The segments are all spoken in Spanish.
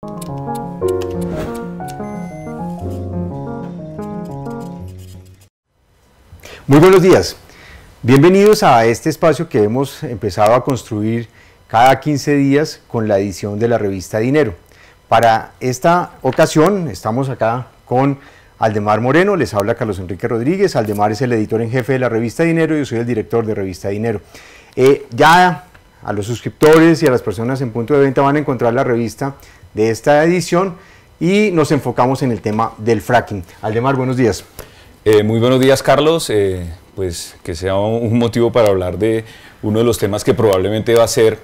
Muy buenos días, bienvenidos a este espacio que hemos empezado a construir cada 15 días con la edición de la revista Dinero. Para esta ocasión estamos acá con Aldemar Moreno, les habla Carlos Enrique Rodríguez. Aldemar es el editor en jefe de la revista Dinero y yo soy el director de revista Dinero. Ya a los suscriptores y a las personas en punto de venta van a encontrar la revista de esta edición y nos enfocamos en el tema del fracking. Aldemar, buenos días. Muy buenos días, Carlos. Pues que sea un motivo para hablar de uno de los temas que probablemente va a ser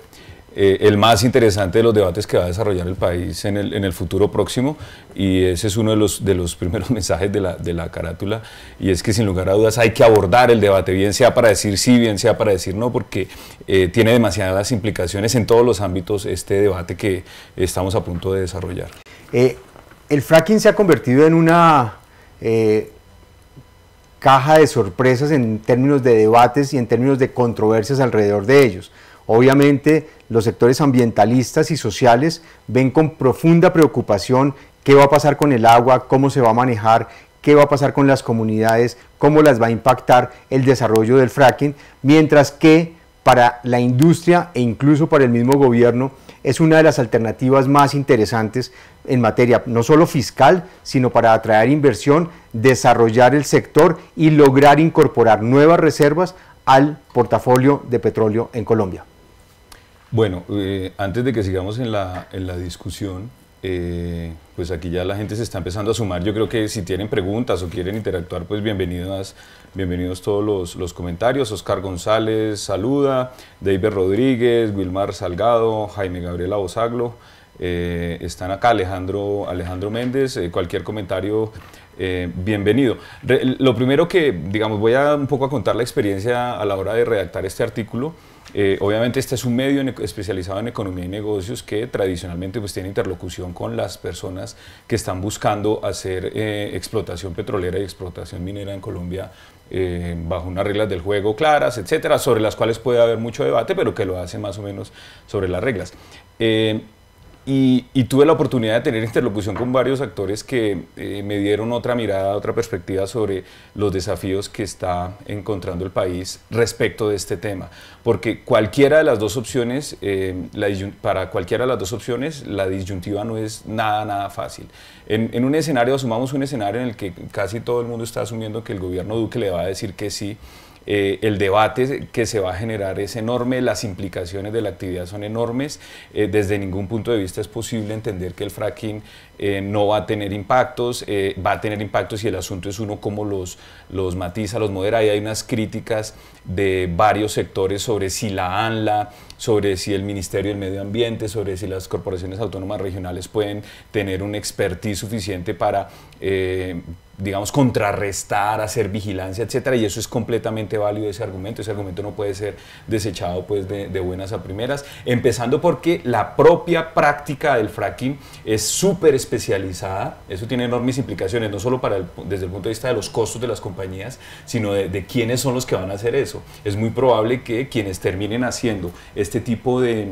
el más interesante de los debates que va a desarrollar el país en el futuro próximo, y ese es uno de los primeros mensajes de la carátula, y es que sin lugar a dudas hay que abordar el debate, bien sea para decir sí, bien sea para decir no, porque tiene demasiadas implicaciones en todos los ámbitos este debate que estamos a punto de desarrollar. El fracking se ha convertido en una caja de sorpresas en términos de debates y en términos de controversias alrededor de ellos. Obviamente los sectores ambientalistas y sociales ven con profunda preocupación qué va a pasar con el agua, cómo se va a manejar, qué va a pasar con las comunidades, cómo las va a impactar el desarrollo del fracking, mientras que para la industria e incluso para el mismo gobierno es una de las alternativas más interesantes en materia no solo fiscal, sino para atraer inversión, desarrollar el sector y lograr incorporar nuevas reservas al portafolio de petróleo en Colombia. Bueno, antes de que sigamos en la discusión, pues aquí ya la gente se está empezando a sumar. Yo creo que si tienen preguntas o quieren interactuar, pues bienvenidos todos los comentarios. Oscar González saluda, David Rodríguez, Wilmar Salgado, Jaime Gabriel Abosaglo, están acá Alejandro Méndez. Cualquier comentario bienvenido. Lo primero que, digamos, voy a un poco a contar la experiencia a la hora de redactar este artículo. Obviamente este es un medio especializado en economía y negocios que tradicionalmente pues tiene interlocución con las personas que están buscando hacer explotación petrolera y explotación minera en Colombia bajo unas reglas del juego claras, etcétera, sobre las cuales puede haber mucho debate, pero que lo hacen más o menos sobre las reglas. Y tuve la oportunidad de tener interlocución con varios actores que me dieron otra mirada, otra perspectiva sobre los desafíos que está encontrando el país respecto de este tema. Porque cualquiera de las dos opciones, para cualquiera de las dos opciones, la disyuntiva no es nada fácil. En un escenario, asumamos un escenario en el que casi todo el mundo está asumiendo que el gobierno Duque le va a decir que sí. El debate que se va a generar es enorme, las implicaciones de la actividad son enormes, desde ningún punto de vista es posible entender que el fracking no va a tener impactos, va a tener impactos y el asunto es uno cómo los matiza, los modera. Y hay unas críticas de varios sectores sobre si la ANLA, sobre si el Ministerio del Medio Ambiente, sobre si las corporaciones autónomas regionales pueden tener un expertise suficiente para digamos, contrarrestar, hacer vigilancia, etcétera, y eso es completamente válido, ese argumento no puede ser desechado pues de buenas a primeras, empezando porque la propia práctica del fracking es súper especializada. Eso tiene enormes implicaciones, no solo desde el punto de vista de los costos de las compañías, sino de quiénes son los que van a hacer eso. Es muy probable que quienes terminen haciendo este tipo de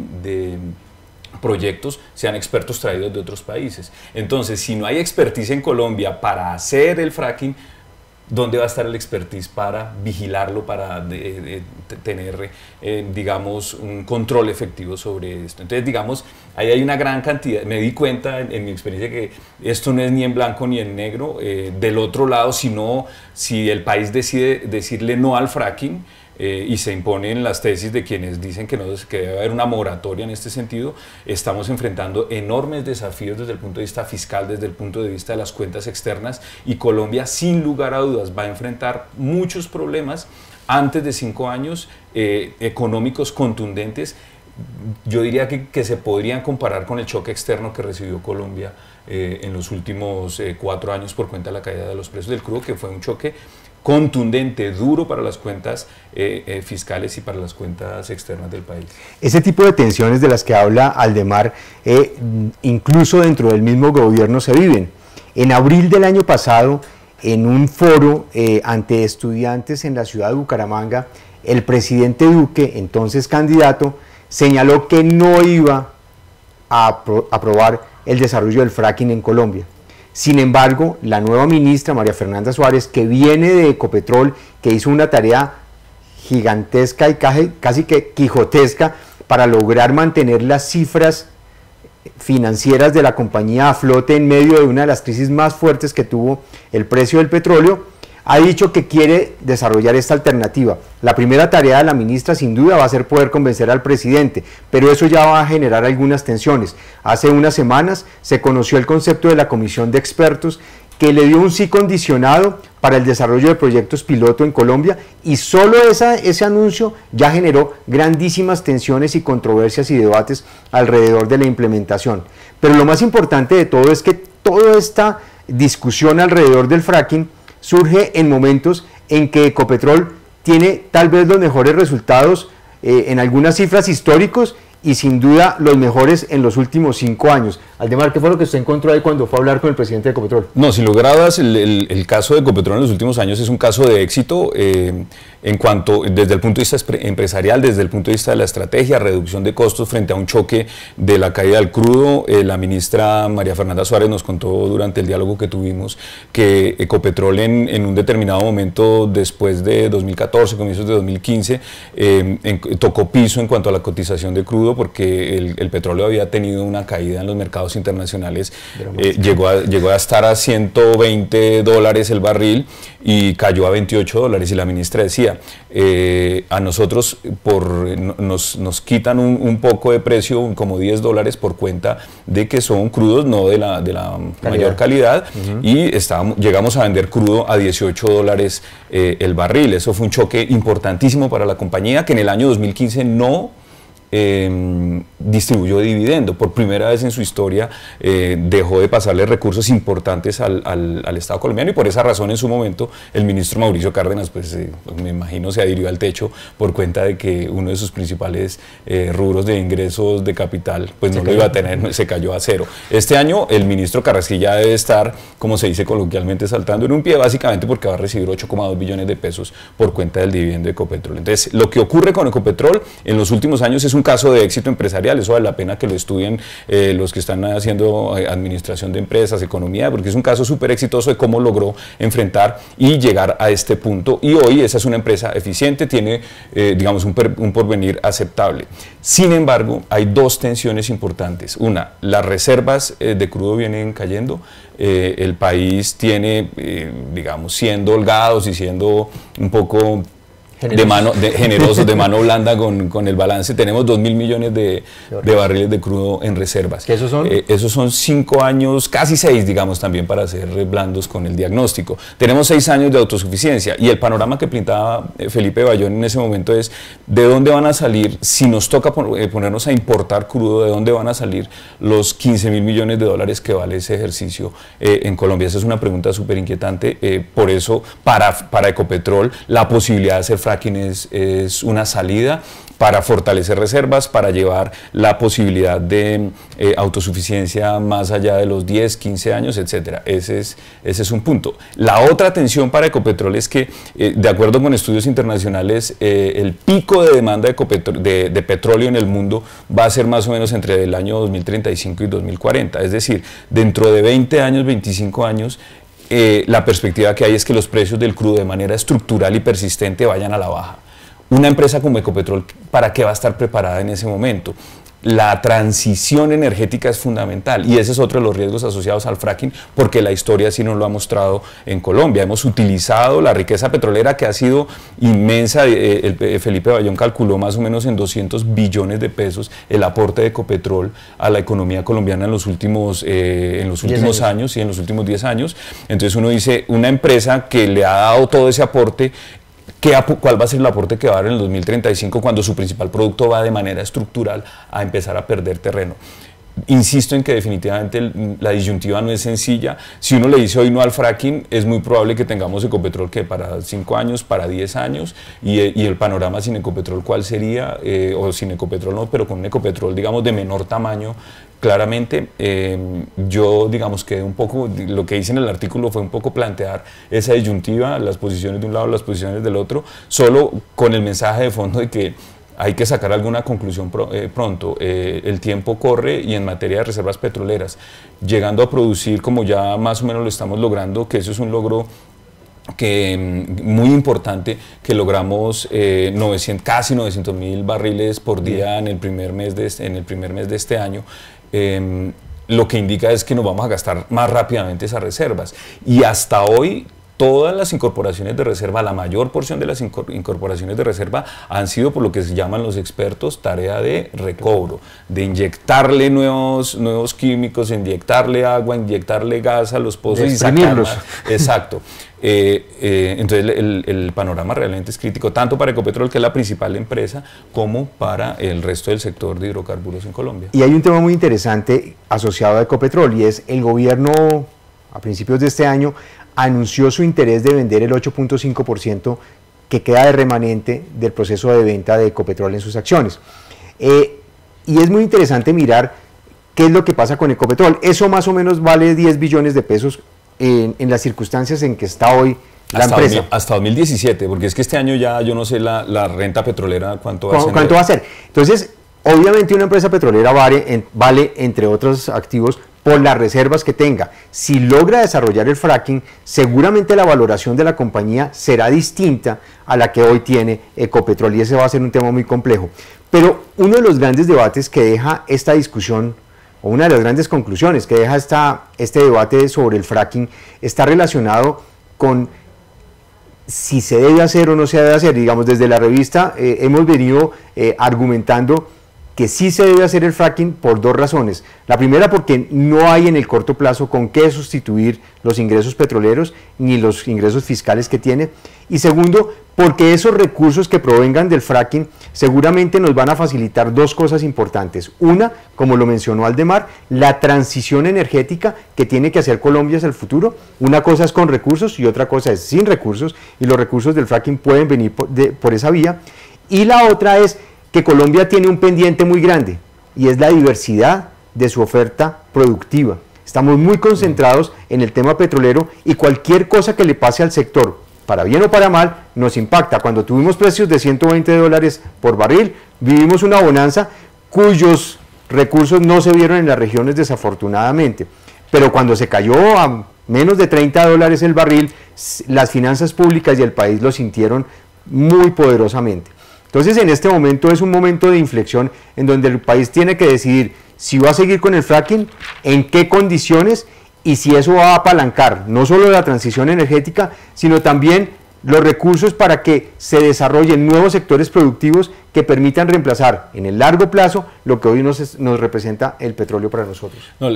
proyectos sean expertos traídos de otros países. Entonces, si no hay expertise en Colombia para hacer el fracking, ¿dónde va a estar el expertise para vigilarlo, para tener, digamos, un control efectivo sobre esto? Entonces, digamos, ahí hay una gran cantidad. Me di cuenta en mi experiencia que esto no es ni en blanco ni en negro. Del otro lado, si el país decide decirle no al fracking, y se imponen las tesis de quienes dicen que debe haber una moratoria en este sentido, estamos enfrentando enormes desafíos desde el punto de vista fiscal, desde el punto de vista de las cuentas externas, y Colombia sin lugar a dudas va a enfrentar muchos problemas antes de 5 años económicos contundentes. Yo diría que se podrían comparar con el choque externo que recibió Colombia en los últimos 4 años por cuenta de la caída de los precios del crudo, que fue un choque contundente, duro para las cuentas fiscales y para las cuentas externas del país. Ese tipo de tensiones de las que habla Aldemar, incluso dentro del mismo gobierno se viven. En abril del año pasado, en un foro ante estudiantes en la ciudad de Bucaramanga, el presidente Duque, entonces candidato, señaló que no iba a aprobar el desarrollo del fracking en Colombia. Sin embargo, la nueva ministra María Fernanda Suárez, que viene de Ecopetrol, que hizo una tarea gigantesca y casi que quijotesca para lograr mantener las cifras financieras de la compañía a flote en medio de una de las crisis más fuertes que tuvo el precio del petróleo, ha dicho que quiere desarrollar esta alternativa. La primera tarea de la ministra sin duda va a ser poder convencer al presidente, pero eso ya va a generar algunas tensiones. Hace unas semanas se conoció el concepto de la comisión de expertos que le dio un sí condicionado para el desarrollo de proyectos piloto en Colombia, y solo ese anuncio ya generó grandísimas tensiones y controversias y debates alrededor de la implementación. Pero lo más importante de todo es que toda esta discusión alrededor del fracking surge en momentos en que Ecopetrol tiene tal vez los mejores resultados en algunas cifras históricos y sin duda los mejores en los últimos 5 años. Aldemar, ¿qué fue lo que usted encontró ahí cuando fue a hablar con el presidente de Ecopetrol? No, sin lugar a dudas, el caso de Ecopetrol en los últimos años es un caso de éxito en cuanto, desde el punto de vista empresarial, desde el punto de vista de la estrategia, reducción de costos frente a un choque de la caída del crudo. La ministra María Fernanda Suárez nos contó durante el diálogo que tuvimos que Ecopetrol en un determinado momento, después de 2014, comienzos de 2015, tocó piso en cuanto a la cotización de crudo, porque el petróleo había tenido una caída en los mercados internacionales, llegó a estar a $120 el barril y cayó a $28, y la ministra decía, a nosotros nos quitan un poco de precio, como $10, por cuenta de que son crudos no de la mayor calidad, y llegamos a vender crudo a $18 el barril. Eso fue un choque importantísimo para la compañía, que en el año 2015 no distribuyó dividendo. Por primera vez en su historia dejó de pasarle recursos importantes al Estado colombiano, y por esa razón en su momento el ministro Mauricio Cárdenas, pues me imagino, se adhirió al techo por cuenta de que uno de sus principales rubros de ingresos de capital pues no lo iba a tener, se cayó a cero. Este año el ministro Carrasquilla debe estar, como se dice coloquialmente, saltando en un pie, básicamente porque va a recibir 8,2 billones de pesos por cuenta del dividendo de Ecopetrol. Entonces, lo que ocurre con Ecopetrol en los últimos años es un caso de éxito empresarial. Eso vale la pena que lo estudien los que están haciendo administración de empresas, economía, porque es un caso súper exitoso de cómo logró enfrentar y llegar a este punto, y hoy esa es una empresa eficiente, tiene digamos un porvenir aceptable. Sin embargo, hay dos tensiones importantes. Una, las reservas de crudo vienen cayendo, el país tiene, digamos, siendo holgados y siendo un poco generosos, de mano blanda con el balance, tenemos 2.000 millones de barriles de crudo en reservas. ¿Qué esos son? Esos son 5 años, casi 6, digamos, también para ser blandos con el diagnóstico. Tenemos 6 años de autosuficiencia, y el panorama que pintaba Felipe Bayón en ese momento es de dónde van a salir, si nos toca ponernos a importar crudo, de dónde van a salir los 15.000 millones de dólares que vale ese ejercicio en Colombia. Esa es una pregunta súper inquietante. Por eso, para Ecopetrol, la posibilidad de hacer fracking es una salida para fortalecer reservas, para llevar la posibilidad de autosuficiencia más allá de los 10, 15 años, etcétera. Ese es un punto. La otra tensión para Ecopetrol es que, de acuerdo con estudios internacionales, el pico de demanda de petróleo en el mundo va a ser más o menos entre el año 2035 y 2040. Es decir, dentro de 20 años, 25 años, la perspectiva que hay es que los precios del crudo de manera estructural y persistente vayan a la baja. Una empresa como Ecopetrol, ¿para qué va a estar preparada en ese momento? La transición energética es fundamental, y ese es otro de los riesgos asociados al fracking, porque la historia sí nos lo ha mostrado en Colombia. Hemos utilizado la riqueza petrolera, que ha sido inmensa. Felipe Bayón calculó más o menos en 200 billones de pesos el aporte de Ecopetrol a la economía colombiana en los últimos años y en los últimos 10 años. Entonces uno dice, una empresa que le ha dado todo ese aporte, ¿cuál va a ser el aporte que va a dar en el 2035 cuando su principal producto va de manera estructural a empezar a perder terreno? Insisto en que definitivamente la disyuntiva no es sencilla. Si uno le dice hoy no al fracking, es muy probable que tengamos Ecopetrol que para 5 años, para 10 años, y el panorama sin Ecopetrol, ¿cuál sería? O sin Ecopetrol no, pero con un Ecopetrol, digamos, de menor tamaño. Claramente, yo, digamos, que un poco, lo que hice en el artículo fue un poco plantear esa disyuntiva, las posiciones de un lado, las posiciones del otro, solo con el mensaje de fondo de que hay que sacar alguna conclusión pronto. El tiempo corre y en materia de reservas petroleras, llegando a producir como ya más o menos lo estamos logrando, que eso es un logro muy importante, que logramos casi 900.000 barriles por día en el primer mes de este año. Lo que indica es que nos vamos a gastar más rápidamente esas reservas. Y hasta hoy, todas las incorporaciones de reserva, la mayor porción de las incorporaciones de reserva han sido por lo que se llaman los expertos tarea de recobro, de inyectarle nuevos químicos, inyectarle agua, inyectarle gas a los pozos y sacarlos. Exacto. Entonces el panorama realmente es crítico, tanto para Ecopetrol, que es la principal empresa, como para el resto del sector de hidrocarburos en Colombia. Y hay un tema muy interesante asociado a Ecopetrol, y es el gobierno a principios de este año anunció su interés de vender el 8.5% que queda de remanente del proceso de venta de Ecopetrol en sus acciones. Y es muy interesante mirar qué es lo que pasa con Ecopetrol. Eso más o menos vale 10 billones de pesos en las circunstancias en que está hoy la empresa. Hasta 2017, porque es que este año ya yo no sé la renta petrolera cuánto va a ser. ¿Cuánto va a ser? Entonces, obviamente una empresa petrolera vale entre otros activos, por las reservas que tenga. Si logra desarrollar el fracking, seguramente la valoración de la compañía será distinta a la que hoy tiene Ecopetrol, y ese va a ser un tema muy complejo. Pero uno de los grandes debates que deja esta discusión, o una de las grandes conclusiones que deja este debate sobre el fracking, está relacionado con si se debe hacer o no se debe hacer. Digamos, desde la revista hemos venido argumentando que sí se debe hacer el fracking por dos razones. La primera, porque no hay en el corto plazo con qué sustituir los ingresos petroleros ni los ingresos fiscales que tiene. Y segundo, porque esos recursos que provengan del fracking seguramente nos van a facilitar dos cosas importantes. Una, como lo mencionó Aldemar, la transición energética que tiene que hacer Colombia hacia el futuro. Una cosa es con recursos y otra cosa es sin recursos, y los recursos del fracking pueden venir por esa vía. Y la otra es que Colombia tiene un pendiente muy grande, y es la diversidad de su oferta productiva. Estamos muy concentrados en el tema petrolero, y cualquier cosa que le pase al sector, para bien o para mal, nos impacta. Cuando tuvimos precios de $120 por barril, vivimos una bonanza cuyos recursos no se vieron en las regiones, desafortunadamente. Pero cuando se cayó a menos de $30 el barril, las finanzas públicas y el país lo sintieron muy poderosamente. Entonces, en este momento es un momento de inflexión en donde el país tiene que decidir si va a seguir con el fracking, en qué condiciones, y si eso va a apalancar no solo la transición energética, sino también los recursos para que se desarrollen nuevos sectores productivos que permitan reemplazar en el largo plazo lo que hoy nos representa el petróleo para nosotros. No,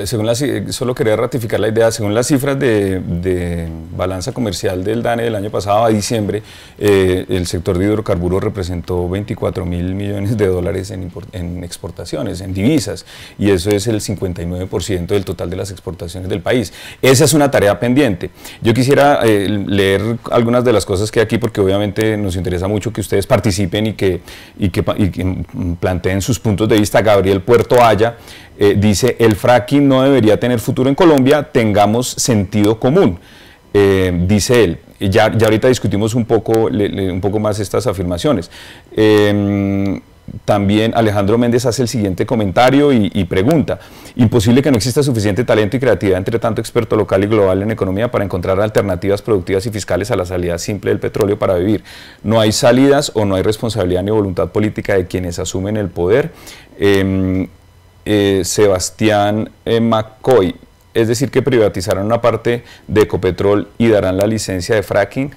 solo quería ratificar la idea. Según las cifras de balanza comercial del DANE del año pasado a diciembre, el sector de hidrocarburos representó 24.000 millones de dólares en exportaciones, en divisas, y eso es el 59% del total de las exportaciones del país. Esa es una tarea pendiente. Yo quisiera leer algunas de las cosas que hay aquí, porque obviamente nos interesa mucho que ustedes participen y que planteen sus puntos de vista. Gabriel Puerto Haya dice: el fracking no debería tener futuro en Colombia, tengamos sentido común. Dice él, ya ahorita discutimos un poco más estas afirmaciones. También Alejandro Méndez hace el siguiente comentario y pregunta: imposible que no exista suficiente talento y creatividad entre tanto experto local y global en economía para encontrar alternativas productivas y fiscales a la salida simple del petróleo para vivir. No hay salidas o no hay responsabilidad ni voluntad política de quienes asumen el poder. Sebastián McCoy, es decir, que privatizarán una parte de Ecopetrol y darán la licencia de fracking.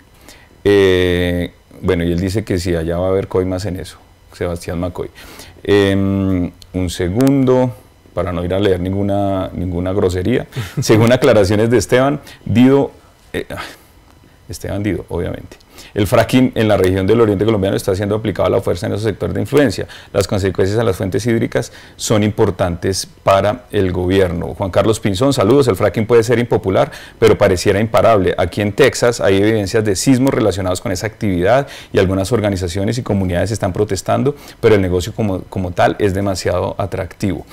Bueno, y él dice que sí, allá va a haber coimas en eso. Sebastián McCoy. Un segundo, para no ir a leer ninguna grosería. Según aclaraciones de Esteban Dido, obviamente, el fracking en la región del oriente colombiano está siendo aplicado a la fuerza en esos sectores de influencia. Las consecuencias a las fuentes hídricas son importantes para el gobierno. Juan Carlos Pinzón, saludos. El fracking puede ser impopular, pero pareciera imparable. Aquí en Texas hay evidencias de sismos relacionados con esa actividad y algunas organizaciones y comunidades están protestando, pero el negocio como tal es demasiado atractivo.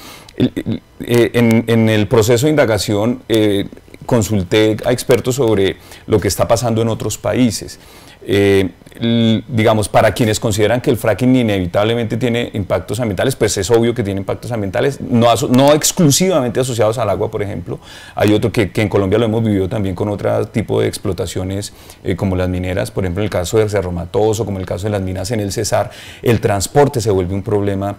En el proceso de indagación consulté a expertos sobre lo que está pasando en otros países. digamos, para quienes consideran que el fracking inevitablemente tiene impactos ambientales, pues es obvio que tiene impactos ambientales, no exclusivamente asociados al agua, por ejemplo. Hay otro que en Colombia lo hemos vivido también con otro tipo de explotaciones como las mineras, por ejemplo en el caso de Cerro Matoso, como el caso de las minas en el Cesar. El transporte se vuelve un problema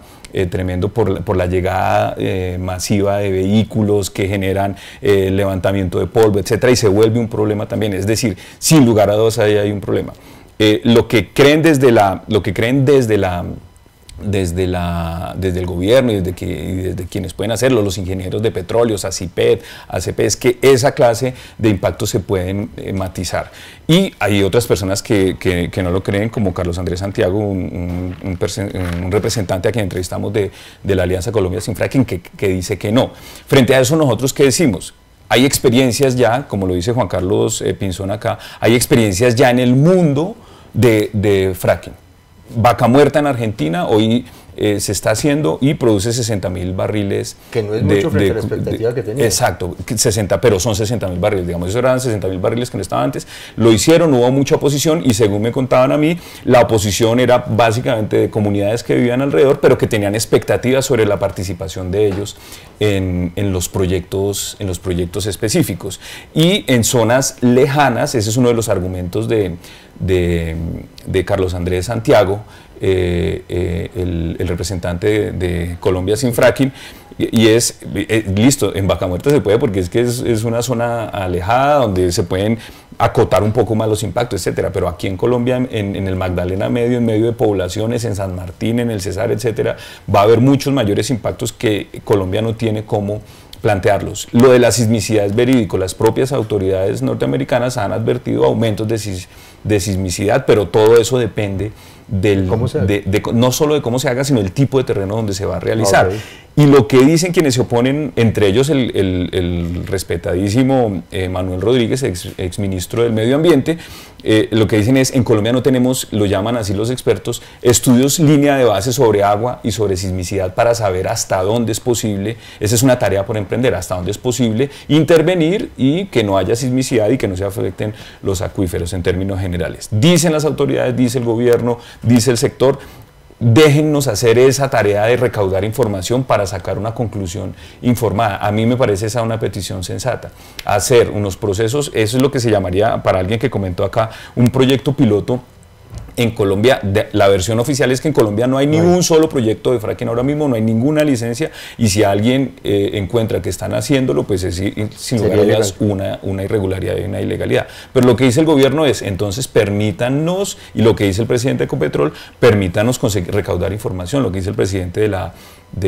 tremendo por la llegada masiva de vehículos que generan levantamiento de polvo, etcétera, y se vuelve un problema también. Es decir, sin lugar a dudas ahí hay un problema. Lo que creen desde el gobierno y desde quienes pueden hacerlo, los ingenieros de petróleos, ACIPET, ACP, es que esa clase de impactos se pueden matizar. Y hay otras personas que no lo creen, como Carlos Andrés Santiago, un representante a quien entrevistamos de la Alianza Colombia Sin Fracking, que dice que no. Frente a eso, nosotros, ¿qué decimos? Hay experiencias ya, como lo dice Juan Carlos Pinzón acá, hay experiencias ya en el mundo de fracking. Vaca Muerta en Argentina hoy se está haciendo y produce 60.000 barriles. Que no es mucho frente a la expectativa que tenía. Exacto, 60, pero son 60.000 barriles, digamos, eso eran 60.000 barriles que no estaban antes. Lo hicieron, hubo mucha oposición y según me contaban a mí, la oposición era básicamente de comunidades que vivían alrededor, pero que tenían expectativas sobre la participación de ellos en los proyectos específicos. Y en zonas lejanas, ese es uno de los argumentos de Carlos Andrés Santiago, el representante de Colombia Sin Fracking, y es listo, en Vaca Muerta se puede porque es una zona alejada donde se pueden acotar un poco más los impactos, etcétera, pero aquí en Colombia, en el Magdalena Medio, en medio de poblaciones, en San Martín, en el Cesar, etcétera, va a haber muchos mayores impactos que Colombia no tiene cómo plantearlos. Lo de la sismicidad es verídico, las propias autoridades norteamericanas han advertido aumentos de sismicidad, pero todo eso depende no solo de cómo se haga, sino del tipo de terreno donde se va a realizar. Okay. Y lo que dicen quienes se oponen, entre ellos el respetadísimo Manuel Rodríguez, exministro del Medio Ambiente, lo que dicen es, en Colombia no tenemos, lo llaman así los expertos, estudios línea de base sobre agua y sobre sismicidad para saber hasta dónde es posible, esa es una tarea por emprender, hasta dónde es posible intervenir y que no haya sismicidad y que no se afecten los acuíferos en términos generales. Dicen las autoridades, dice el gobierno, dice el sector, déjennos hacer esa tarea de recaudar información para sacar una conclusión informada. A mí me parece esa una petición sensata. Hacer unos procesos, eso es lo que se llamaría, para alguien que comentó acá, un proyecto piloto. En Colombia, la versión oficial es que en Colombia no hay ni un solo proyecto de fracking ahora mismo, no hay ninguna licencia, y si alguien encuentra que están haciéndolo, pues es sin lugar a dudas una irregularidad y una ilegalidad. Pero lo que dice el gobierno es, entonces permítanos, y lo que dice el presidente de Ecopetrol, permítanos recaudar información, lo que dice el presidente de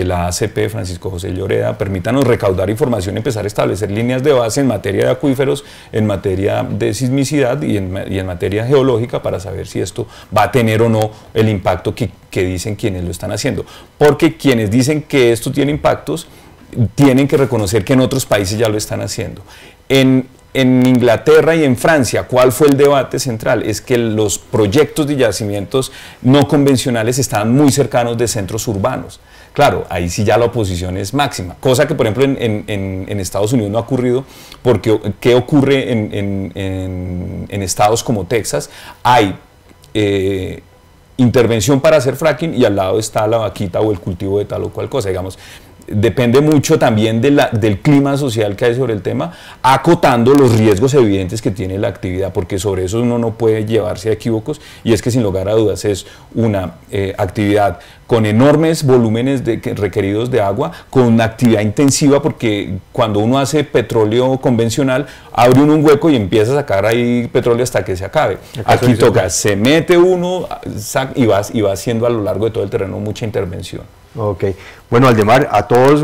la ACP, Francisco José Lloreda, permítanos recaudar información, empezar a establecer líneas de base en materia de acuíferos, en materia de sismicidad y en materia geológica para saber si esto va a tener o no el impacto que dicen quienes lo están haciendo. Porque quienes dicen que esto tiene impactos, tienen que reconocer que en otros países ya lo están haciendo. En Inglaterra y en Francia, ¿cuál fue el debate central? Es que los proyectos de yacimientos no convencionales estaban muy cercanos de centros urbanos. Claro, ahí sí ya la oposición es máxima, cosa que por ejemplo en Estados Unidos no ha ocurrido, porque ¿qué ocurre en estados como Texas? Hay intervención para hacer fracking y al lado está la vaquita o el cultivo de tal o cual cosa, digamos. Depende mucho también del clima social que hay sobre el tema, acotando los riesgos evidentes que tiene la actividad, porque sobre eso uno no puede llevarse a equívocos, y es que sin lugar a dudas es una actividad con enormes volúmenes requeridos de agua, con una actividad intensiva, porque cuando uno hace petróleo convencional, abre uno un hueco y empieza a sacar ahí petróleo hasta que se acabe. Aquí toca, se mete uno y va haciendo a lo largo de todo el terreno mucha intervención. Ok, bueno, Aldemar, a todos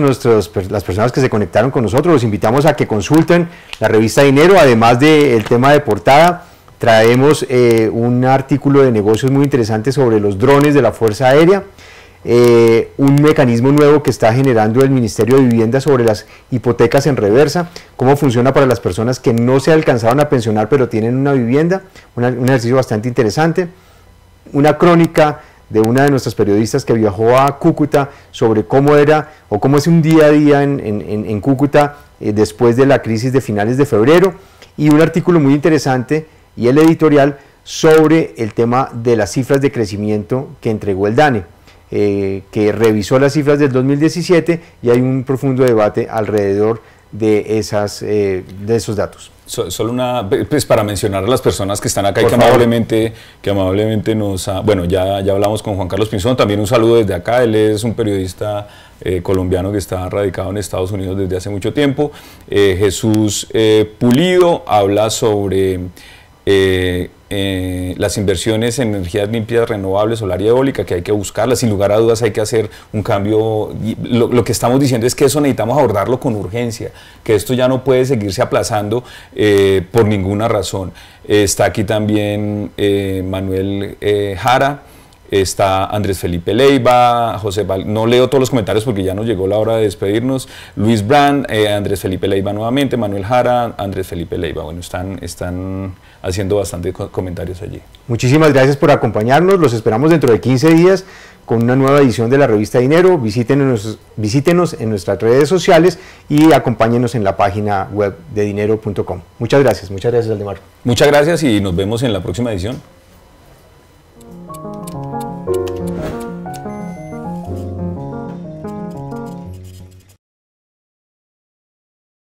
las personas que se conectaron con nosotros, los invitamos a que consulten la revista Dinero. Además del tema de portada, traemos un artículo de negocios muy interesante sobre los drones de la Fuerza Aérea, un mecanismo nuevo que está generando el Ministerio de Vivienda sobre las hipotecas en reversa, cómo funciona para las personas que no se alcanzaron a pensionar pero tienen una vivienda, un ejercicio bastante interesante, una crónica de una de nuestras periodistas que viajó a Cúcuta sobre cómo era o cómo es un día a día en Cúcuta después de la crisis de finales de febrero, y un artículo muy interesante y el editorial sobre el tema de las cifras de crecimiento que entregó el DANE, que revisó las cifras del 2017 y hay un profundo debate alrededor de esos datos. Solo pues para mencionar a las personas que están acá y que amablemente nos... bueno, ya hablamos con Juan Carlos Pinzón, también un saludo desde acá, él es un periodista colombiano que está radicado en Estados Unidos desde hace mucho tiempo. Jesús Pulido habla sobre las inversiones en energías limpias, renovables, solar y eólica, que hay que buscarlas, sin lugar a dudas hay que hacer un cambio. Lo que estamos diciendo es que eso necesitamos abordarlo con urgencia, que esto ya no puede seguirse aplazando por ninguna razón. Está aquí también Manuel Jara, está Andrés Felipe Leiva, no leo todos los comentarios porque ya nos llegó la hora de despedirnos, Luis Brand, Andrés Felipe Leiva nuevamente, Manuel Jara, Andrés Felipe Leiva, bueno, están haciendo bastantes comentarios allí. Muchísimas gracias por acompañarnos, los esperamos dentro de 15 días con una nueva edición de la revista Dinero. Visítenos en nuestras redes sociales y acompáñenos en la página web de dinero.com. Muchas gracias, Aldemar. Muchas gracias y nos vemos en la próxima edición.